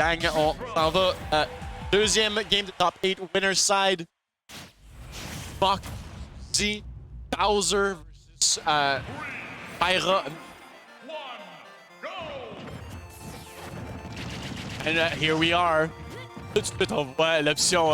gang, on s'en va. Deuxième game de top 8, winner side. Fuck, Z, Bowser versus Pyra. And here we are. Tout de suite, on voit l'option.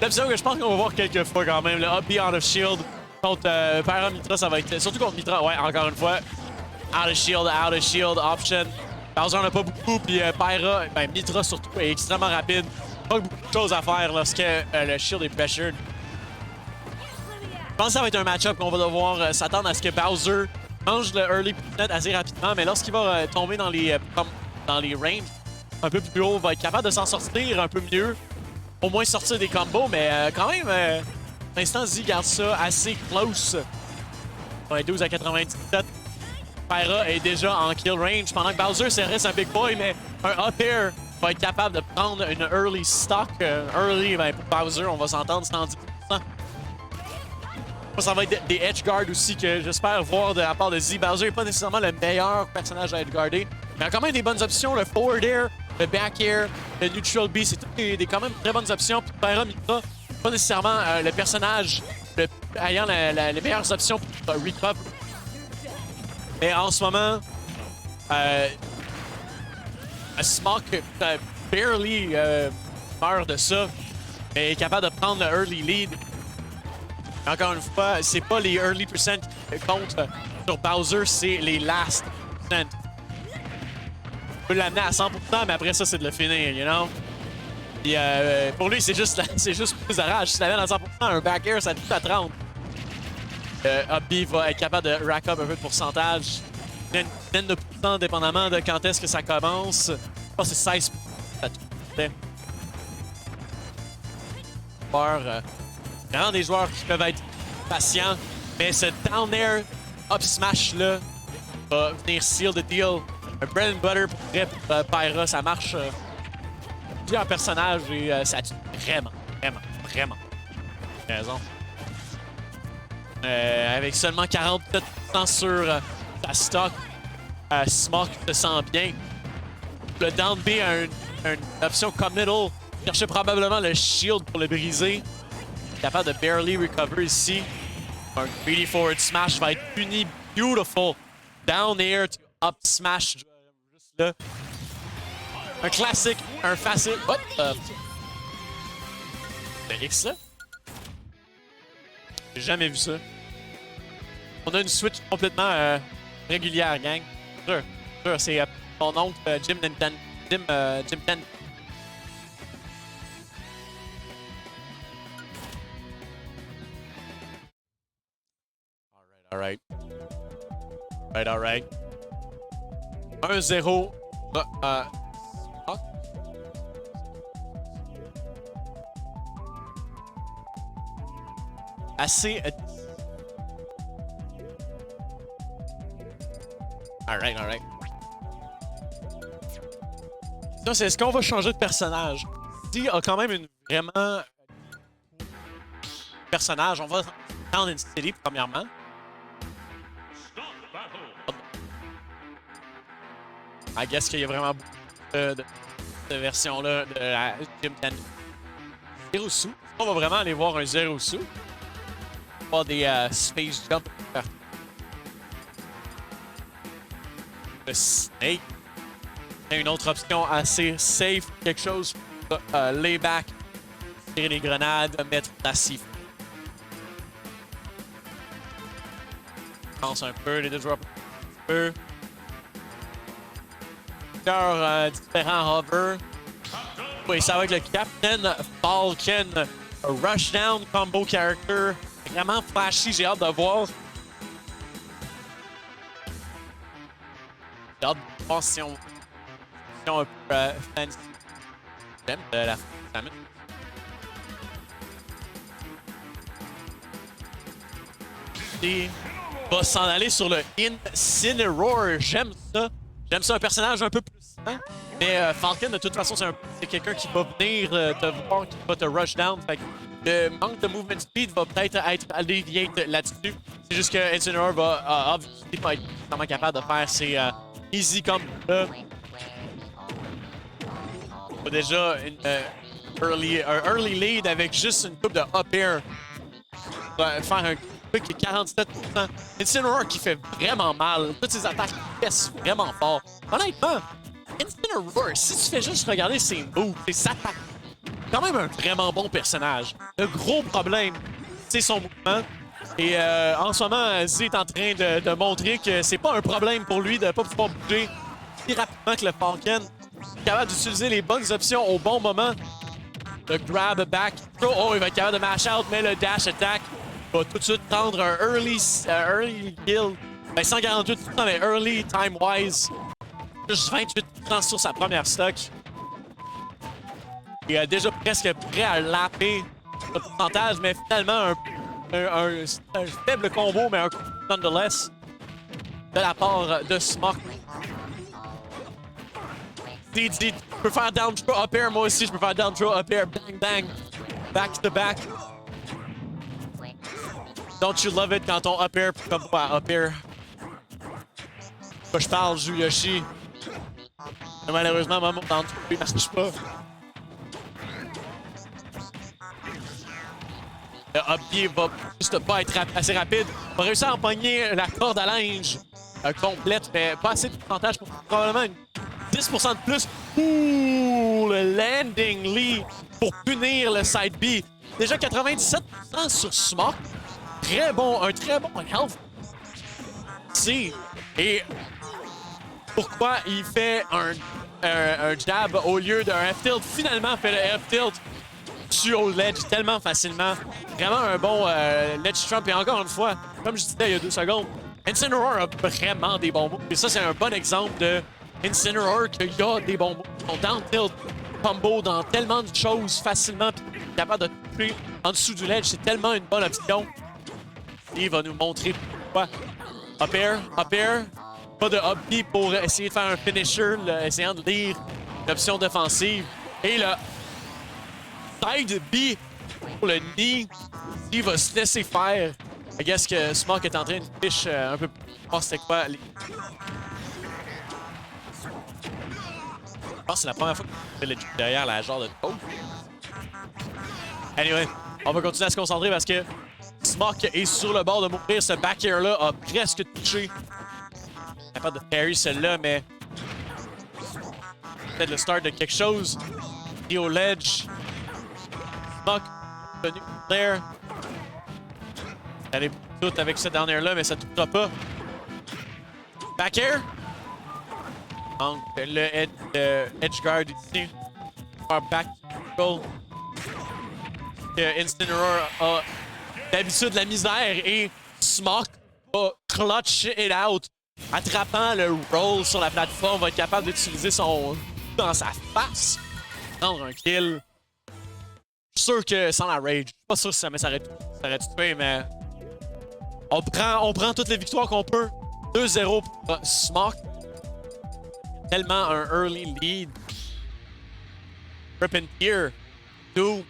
L'option que je pense qu'on va voir quelques fois quand même. Le Up Beyond of Shield contre Pyra Mythra, ça va être. Surtout contre Mythra, ouais, encore une fois. Out of shield option. Bowser en a pas beaucoup, puis Pyra, ben Mythra surtout, est extrêmement rapide. Pas beaucoup de choses à faire lorsque le shield est pressured. Je pense que ça va être un match-up qu'on va devoir s'attendre à ce que Bowser mange le early net assez rapidement, mais lorsqu'il va tomber dans les ranges un peu plus haut, va être capable de s'en sortir un peu mieux. Au moins sortir des combos, mais quand même, pour l'instant, Z garde ça assez close. Ouais, 12 à 97. Pyra est déjà en kill range, pendant que Bowser, ça reste un big boy, mais un up air va être capable de prendre une early stock. Early, ben, pour Bowser, on va s'entendre, 110%. Ça va être des edge guards aussi que j'espère voir de la part de Z. Bowser n'est pas nécessairement le meilleur personnage à edge guarder, mais il a quand même des bonnes options. Le forward air, le back air, le neutral B, c'est toutes des quand même très bonnes options. Puis Pyra Mythra, pas nécessairement le personnage ayant les meilleures options pour recover. Mais en ce moment, Smock barely meurt de ça, mais est capable de prendre le early lead. Encore une fois, c'est pas les early percent qui comptent sur Bowser, c'est les last percent. On peut l'amener à 100%, mais après ça, c'est de le finir, you know? Puis pour lui, c'est juste plus de rage. Si tu l'amènes à 100%, un back air, ça tout à 30. Up B va être capable de rack up un peu de pourcentage. Une dizaine de pourcents, dépendamment de quand est-ce que ça commence. Je pense que c'est 16%. Ça tout fait. Vraiment des joueurs qui peuvent être patients, mais ce down air up smash là va venir seal the deal. Un bread and butter pour Pyra, ça marche plusieurs personnages et ça tue vraiment. Raison. Avec seulement 47% sur sa stock, Smock se sent bien. Le down B a une option committal. Cherchait probablement le shield pour le briser. Capable de barely recover ici. Un greedy forward smash va être puni. Beautiful. Down air to up smash. Juste là. Un classique. Un facile. What the... Le X là? J'ai jamais vu ça. On a une switch complètement régulière, gang. Sûr, c'est mon oncle Jim Nintendo. Jim Ten. Alright. 1-0. Assez... Alright. Ça, c'est est-ce qu'on va changer de personnage? Si a quand même une vraiment... personnage, on va prendre une série premièrement. I guess qu'il y a vraiment beaucoup de versions-là de la Jim Ten. Zero Sou. On va vraiment aller voir un Zero Sou. Pas des Space Jump. Le Snake. Il y a une autre option assez safe. Quelque chose pour layback. Tirer des grenades, mettre la cible. Je pense un peu, les deux joueurs un peu. Différents hover. Oui, ça va avec le Captain Falcon. Rushdown combo character. Vraiment flashy, j'ai hâte de voir. J'ai hâte de voir si on un peu fancy. J'aime la famille. Et va s'en aller sur le Incineroar. J'aime ça. J'aime ça, un personnage un peu plus lent. Mais Falcon, de toute façon, c'est quelqu'un qui va venir te voir, qui va te rush down. Fait que le manque de movement speed va peut-être être allevié là-dessus. C'est juste que Incineroar va obviously pas être vraiment capable de faire ses easy comme là. a déjà un early lead avec juste une coupe de up air. Va faire un quick 47%. Incineroar qui fait vraiment mal. Toutes ses attaques pèsent vraiment fort. Honnêtement, Incineroar, si tu fais juste regarder ses moves, ses attaques, quand même un vraiment bon personnage. Le gros problème, c'est son mouvement. Et en ce moment, Z est en train de montrer que c'est pas un problème pour lui de ne pas pouvoir bouger plus rapidement que le Falcon. Capable d'utiliser les bonnes options au bon moment. Le grab back. Oh, il va être capable de mash out, mais le dash attack va tout de suite prendre un early kill. Ben, 148 tout le temps, mais early time-wise. Juste 28% sur sa première stock. Il est déjà presque prêt à lapper le pourcentage, mais finalement, un faible combo, mais un coup nonetheless de la part de Smok. DD peut faire down throw up air, moi aussi je peux faire down throw up air, bang bang, back to back. Don't you love it quand on up air, comme pas up air. Quand je parle, joue Yoshi. Mais malheureusement, mon down throw il marche pas. Le up B va juste pas être assez rapide. Il va réussir à empoigner la corde à linge complète, mais pas assez de pourcentage pour probablement une 10% de plus. Ouh, le landing Lee pour punir le side B. Déjà 97% sur Smok. Un très bon health. Si. Et pourquoi il fait un jab au lieu d'un F-tilt? Finalement, fait le F-tilt sur au ledge tellement facilement. Vraiment un bon ledge trump. Et encore une fois, comme je disais il y a 2 secondes, Incineroar a vraiment des bons moves. Et ça, c'est un bon exemple de Incineroar qui a des bons moves. Son down tilt combo dans tellement de choses facilement, puis capable de toucher en dessous du ledge, c'est tellement une bonne option. Et il va nous montrer pourquoi. Up air, pas de up B pour essayer de faire un finisher, essayant de lire l'option défensive. Et le side B pour le knee, il va se laisser faire. I guess que Smok est en train de fish un peu plus. Oh, c'était quoi? Je pense que c'est la première fois qu'il fait le jump derrière la genre de toe. Anyway, on va continuer à se concentrer parce que Smok est sur le bord de mourir. Ce back air-là a presque touché. Capable de parry celle-là, mais peut-être le start de quelque chose. Et au ledge. Smok venu there. Elle est toute avec ce down air-là, mais ça ne touchera pas. Back air. Donc, le edge guard ici. Back goal. Incineroar a d'habitude la misère et Smok va clutch it out. Attrapant le roll sur la plateforme, va être capable d'utiliser son dans sa face. Prendre un kill. Je suis sûr que sans la rage, je suis pas sûr si ça s'arrête tué, mais on prend toutes les victoires qu'on peut. 2-0 pour Smok. Tellement un early lead. Rip and Tear. 2.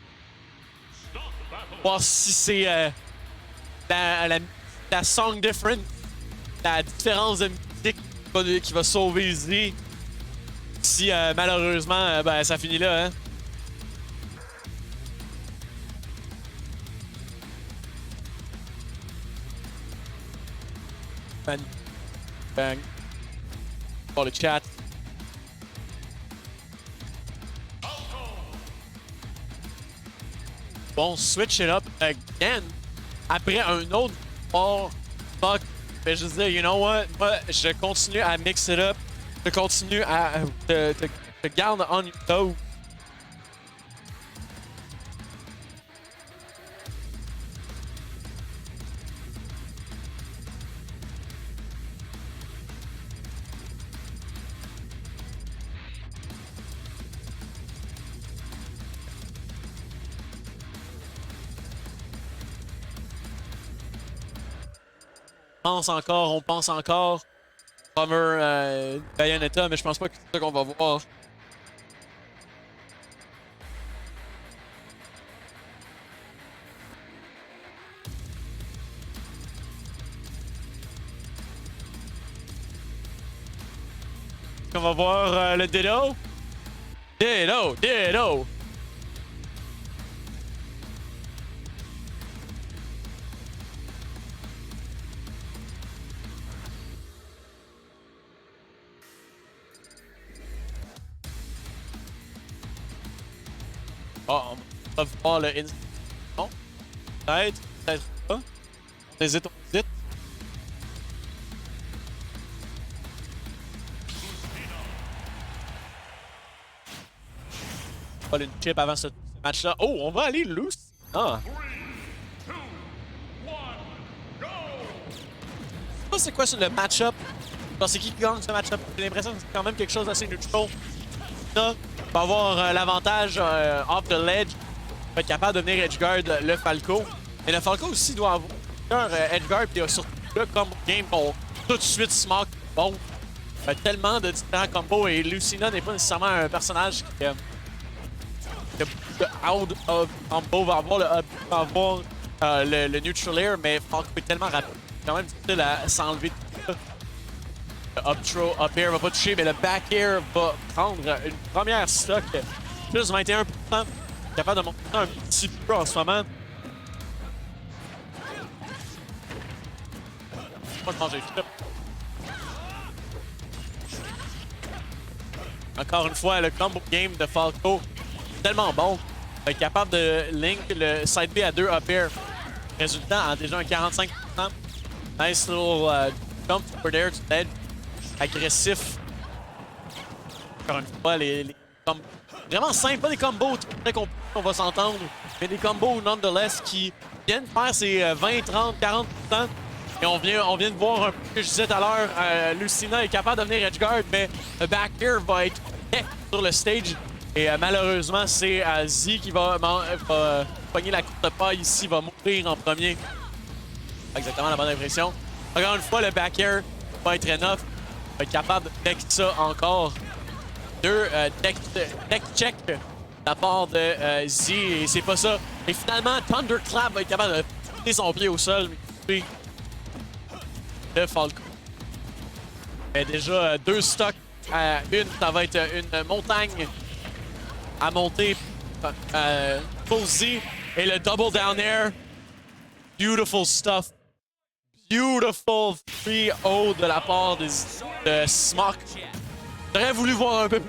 Voir si c'est la song different, la différence de musique qui va sauver Z. Si malheureusement, ben, ça finit là, hein. Bang. Bang. Pour le chat. Bon, switch it up again. Après un autre fort fuck. Mais je disais, you know what? Moi, je continue à mix it up. Je continue à te garder on your toe. On pense encore. Cover Bayonetta, mais je pense pas que c'est ça qu'on va voir. On va voir le Ditto. Ditto! Ditto! Oh, on va voir le instant. Non? Peut-être, peut-être pas. On hésite, on hésite. Pas une chip avant ce match-là. Oh, on va aller loose. Ah. Je sais pas c'est quoi sur le match-up. C'est qui gagne ce match-up? J'ai l'impression que c'est quand même quelque chose d'assez neutral. Ça va avoir l'avantage off the ledge. Va être capable de devenir edgeguard le Falco. Et le Falco aussi doit avoir un edgeguard puis il a surtout le combo game pour tout de suite smoke. Bon, il y a tellement de différents combos et Lucina n'est pas nécessairement un personnage qui a out of combo, va avoir le neutral air, mais Falco est tellement rapide. C'est quand même difficile à s'enlever tout ça. Le up throw, up air va pas toucher, mais le back air va prendre une première stock. Plus 21%. Capable de monter un petit peu en ce moment. Moi, je mange les flips. Encore une fois, le combo game de Falco tellement bon. Il est capable de link le side B à 2 up air. Résultat en déjà un 45%. Nice little jump over there to edge. Agressif. Encore une fois, les combos. Vraiment simple, pas des combos très compliqués, on va s'entendre. Mais des combos nonetheless qui viennent faire ces 20, 30, 40%. Et on vient de voir un peu ce que je disais tout à l'heure. Lucina est capable de devenir edgeguard, mais le back air va être sur le stage. Et malheureusement, c'est Z qui va pogner la courte paille ici, va mourir en premier. Exactement la bonne impression. Encore une fois, le back air va être enough. Va être capable de deck ça encore. Deux deck check de la part de Z et c'est pas ça. Et finalement, Thunderclap va être capable de pousser son pied au sol. Mais de Falco. Mais déjà, deux stocks. Une, ça va être une montagne à monter pour Z. Et le double down air. Beautiful stuff. Beautiful 3-0 de la part de Smock. J'aurais voulu voir un peu plus.